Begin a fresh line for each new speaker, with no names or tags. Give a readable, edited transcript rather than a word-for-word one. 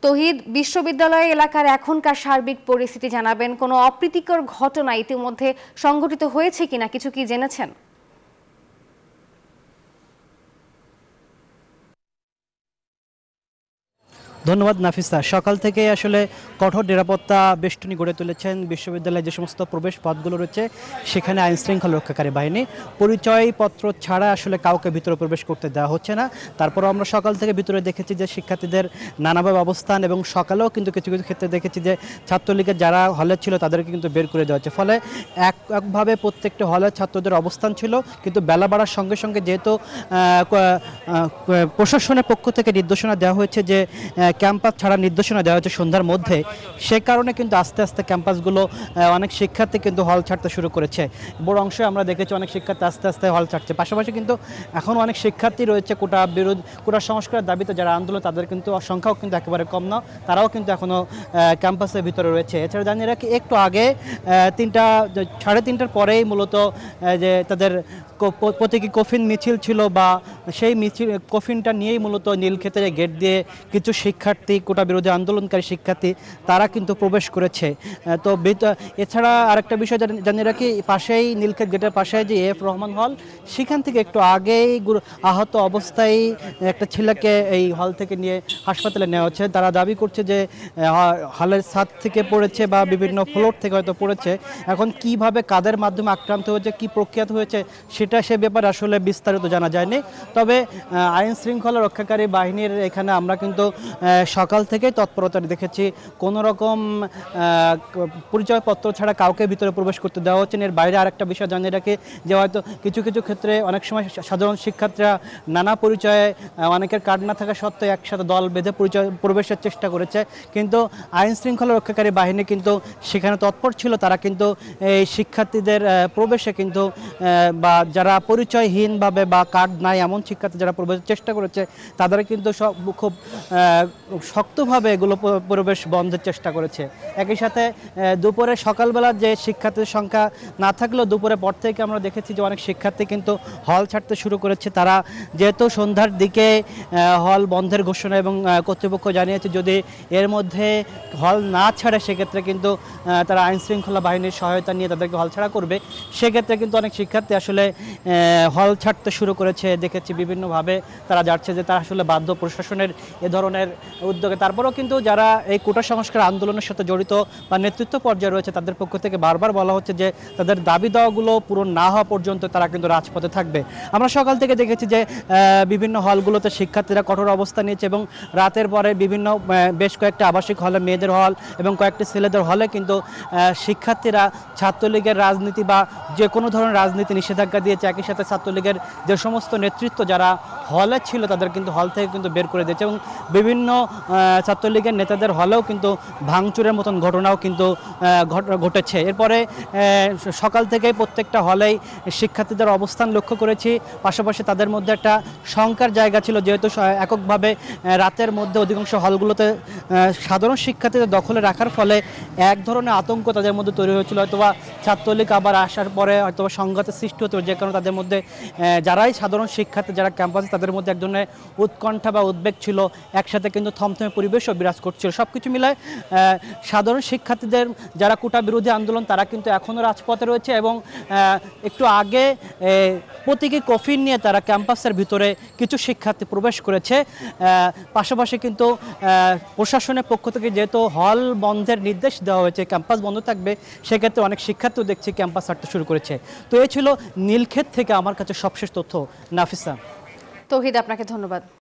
তৌহিদ, বিশ্ববিদ্যালয় এলাকার এখনকার সার্বিক পরিস্থিতি জানাবেন। কোনো অপ্রীতিকর ঘটনা ইতিমধ্যে সংঘটিত হয়েছে কিনা কিছু কি জেনেছেন?
ধন্যবাদ নাফিসা। সকাল থেকে আসলে কঠোর নিরাপত্তা বেষ্টনী গড়ে তুলেছেন বিশ্ববিদ্যালয়ে যে সমস্ত প্রবেশ পথগুলো রয়েছে সেখানে আইন শৃঙ্খলা রক্ষাকারী বাহিনী। পরিচয়পত্র ছাড়া আসলে কাউকে ভিতরে প্রবেশ করতে দেওয়া হচ্ছে না। তারপরও আমরা সকাল থেকে ভিতরে দেখেছি যে শিক্ষার্থীদের নানাভাবে অবস্থান, এবং সকালেও কিন্তু কিছু কিছু ক্ষেত্রে দেখেছি যে ছাত্রলীগের যারা হলে ছিল তাদেরকে কিন্তু বের করে দেওয়া হচ্ছে। ফলে একভাবে প্রত্যেকটি হলের ছাত্রদের অবস্থান ছিল, কিন্তু বেলা বাড়ার সঙ্গে সঙ্গে যেহেতু প্রশাসনের পক্ষ থেকে নির্দেশনা দেওয়া হয়েছে যে ক্যাম্পাস ছাড়া নির্দেশনা দেওয়া হয়েছে সন্ধ্যার মধ্যে, সে কারণে কিন্তু আস্তে আস্তে ক্যাম্পাসগুলো অনেক শিক্ষার্থী কিন্তু হল ছাড়তে শুরু করেছে। বড় অংশে আমরা দেখেছি অনেক শিক্ষার্থী আস্তে আস্তে হল ছাড়ছে। পাশাপাশি কিন্তু এখনও অনেক শিক্ষার্থী রয়েছে কোটা সংস্কারের দাবিতে যারা আন্দোলন, তাদের কিন্তু সংখ্যাও কিন্তু একেবারে কম না, তারাও কিন্তু এখনও ক্যাম্পাসের ভিতরে রয়েছে। এছাড়া জানিয়ে রাখি, একটু আগে 3:30 পরেই মূলত যে তাদের প্রতীকী কফিন মিছিল ছিল, বা সেই মিছিল কফিনটা নিয়েই মূলত নীলক্ষেতের গেট দিয়ে কিছু শিক্ষার্থী, কোটা বিরোধী আন্দোলনকারী শিক্ষার্থী, তারা কিন্তু প্রবেশ করেছে। তো এছাড়া আরেকটা বিষয় জানিয়ে রাখি, পাশেই নীলক্ষেত গেটের পাশে যে এফ রহমান হল, সেখান থেকে একটু আগেই আহত অবস্থায় একটা ছেলেকে এই হল থেকে নিয়ে হাসপাতালে নেওয়া হচ্ছে। তারা দাবি করছে যে হলের ছাদ থেকে পড়েছে বা বিভিন্ন ফ্লোর থেকে হয়তো পড়েছে। এখন কিভাবে, কাদের মাধ্যমে আক্রান্ত হয়েছে, কি প্রক্রিয়া হয়েছে, সে ব্যাপারে আসলে বিস্তারিত জানা যায়নি। তবে আইন শৃঙ্খলা রক্ষাকারী বাহিনীর এখানে আমরা কিন্তু সকাল থেকে তৎপরতা দেখেছি। কোনো রকম পরিচয়পত্র ছাড়া কাউকে ভিতরে প্রবেশ করতে দেওয়া হচ্ছে না। এর বাইরে আরেকটা বিষয় জানিয়ে রাখি যে হয়তো কিছু কিছু ক্ষেত্রে অনেক সময় সাধারণ শিক্ষার্থীরা নানা পরিচয়ে, অনেকের কার্ড না থাকা সত্ত্বেও একসাথে দল বেঁধে প্রবেশের চেষ্টা করেছে, কিন্তু আইন শৃঙ্খলা রক্ষাকারী বাহিনী কিন্তু সেখানে তৎপর ছিল। তারা কিন্তু এই শিক্ষার্থীদের প্রবেশে কিন্তু বা যারা পরিচয়হীনভাবে বা কার্ড নাই এমন শিক্ষার্থী যারা প্রবেশের চেষ্টা করেছে, তাদের কিন্তু খুব শক্তভাবে এগুলো প্রবেশ বন্ধের চেষ্টা করেছে। একই সাথে দুপুরে সকালবেলা যে শিক্ষার্থীর সংখ্যা না থাকলেও দুপুরে পর থেকে আমরা দেখেছি যে অনেক শিক্ষার্থী কিন্তু হল ছাড়তে শুরু করেছে। তারা যেহেতু সন্ধ্যার দিকে হল বন্ধের ঘোষণা, এবং কর্তৃপক্ষ জানিয়েছে যদি এর মধ্যে হল না ছাড়ে সেক্ষেত্রে কিন্তু তারা আইন শৃঙ্খলা বাহিনীর সহায়তা নিয়ে তাদেরকে হল ছাড়া করবে। সেক্ষেত্রে কিন্তু অনেক শিক্ষার্থী আসলে হল ছাড়তে শুরু করেছে। দেখেছি বিভিন্নভাবে তারা যাচ্ছে যে তারা আসলে বাধ্য প্রশাসনের এ ধরনের উদ্যোগে। তারপরেও কিন্তু যারা এই কোটা সংস্কার আন্দোলনের সাথে জড়িত বা নেতৃত্ব পর্যায়ে রয়েছে, তাদের পক্ষ থেকে বারবার বলা হচ্ছে যে তাদের দাবি দেওয়াগুলো পূরণ না হওয়া পর্যন্ত তারা কিন্তু রাজপথে থাকবে। আমরা সকাল থেকে দেখেছি যে বিভিন্ন হলগুলোতে শিক্ষার্থীরা কঠোর অবস্থান নিয়েছে, এবং রাতের পরে বেশ কয়েকটা আবাসিক হলে, মেয়েদের হল এবং কয়েকটি ছেলেদের হলে কিন্তু শিক্ষার্থীরা ছাত্রলীগের রাজনীতি বা যে কোনো ধরনের রাজনীতি নিষেধাজ্ঞা দিয়েছে। একই সাথে ছাত্রলীগের যে সমস্ত নেতৃত্ব যারা হলে ছিল তাদের কিন্তু হল থেকে কিন্তু বের করে দিয়েছে, এবং বিভিন্ন ছাত্রলীগের নেতাদের হলেও কিন্তু ভাঙচুরের মতন ঘটনাও কিন্তু ঘটেছে। এরপরে সকাল থেকেই প্রত্যেকটা হলেই শিক্ষার্থীদের অবস্থান লক্ষ্য করেছি। পাশাপাশি তাদের মধ্যে একটা শঙ্কার জায়গা ছিল, যেহেতু এককভাবে রাতের মধ্যে অধিকাংশ হলগুলোতে সাধারণ শিক্ষার্থীদের দখলে রাখার ফলে এক ধরনের আতঙ্ক তাদের মধ্যে তৈরি হয়েছিল। হয়তোবা ছাত্রলীগ আবার আসার পরে হয়তোবা সংঘাতের সৃষ্টি হতো, যে কারণে তাদের মধ্যে যারাই সাধারণ শিক্ষার্থী যারা ক্যাম্পাসে, তাদের মধ্যে এক ধরনের উৎকণ্ঠা বা উদ্বেগ ছিল। একসাথে কিন্তু থমথমে পরিবেশও বিরাজ করছিল। সব কিছু মিলায় সাধারণ শিক্ষার্থীদের যারা কোটা বিরোধী আন্দোলন, তারা কিন্তু এখনও রাজপথে রয়েছে, এবং একটু আগে প্রতীকী কফিন নিয়ে তারা ক্যাম্পাসের ভিতরে কিছু শিক্ষার্থী প্রবেশ করেছে। পাশাপাশি কিন্তু প্রশাসনের পক্ষ থেকে যেহেতু হল বন্ধের নির্দেশ দেওয়া হয়েছে, ক্যাম্পাস বন্ধ থাকবে, সেক্ষেত্রে অনেক শিক্ষার্থীও দেখছি ক্যাম্পাস ছাড়তে শুরু করেছে। তো এই ছিল নীলক্ষেত থেকে আমার কাছে সবশেষ তথ্য। নাফিসা।
তৌহিদ, আপনাকে ধন্যবাদ।